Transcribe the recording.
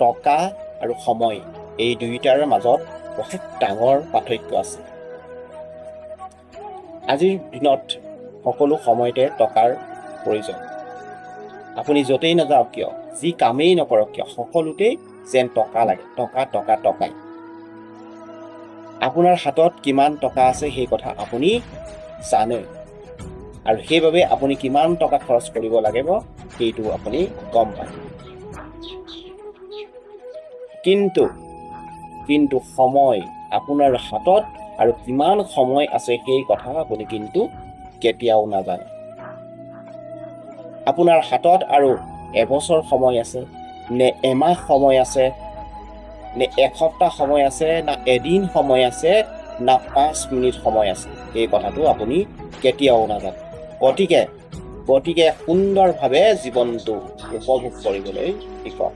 টকা আৰু সময় এই দুয়োটাৰ মাজত বহুত ডাঙৰ পাৰ্থক্য আছে। আজিৰ দিনত সকলো সময়তে টকাৰ প্ৰয়োজন। আপুনি য'তেই নাযাওক কিয়, যি কামেই নকৰক কিয়, সকলোতেই যেন টকা লাগে, টকা টকা টকাই। আপোনাৰ হাতত কিমান টকা আছে সেই কথা আপুনি জানে, আৰু সেইবাবে আপুনি কিমান টকা খৰচ কৰিব লাগিব সেইটো আপুনি গম পায়। কিন্তু সময়, আপোনাৰ হাতত আৰু কিমান সময় আছে সেই কথা আপুনি কিন্তু কেতিয়াও নাজানে। আপোনাৰ হাতত আৰু এবছৰ সময় আছে, নে এমাহ সময় আছে, নে এসপ্তাহ সময় আছে, না এদিন সময় আছে, না 5 মিনিট সময় আছে, এই কথাটো আপুনি কেতিয়াও নাজানে। গতিকে সুন্দৰভাৱে জীৱনটো উপভোগ কৰিবলৈ শিকক।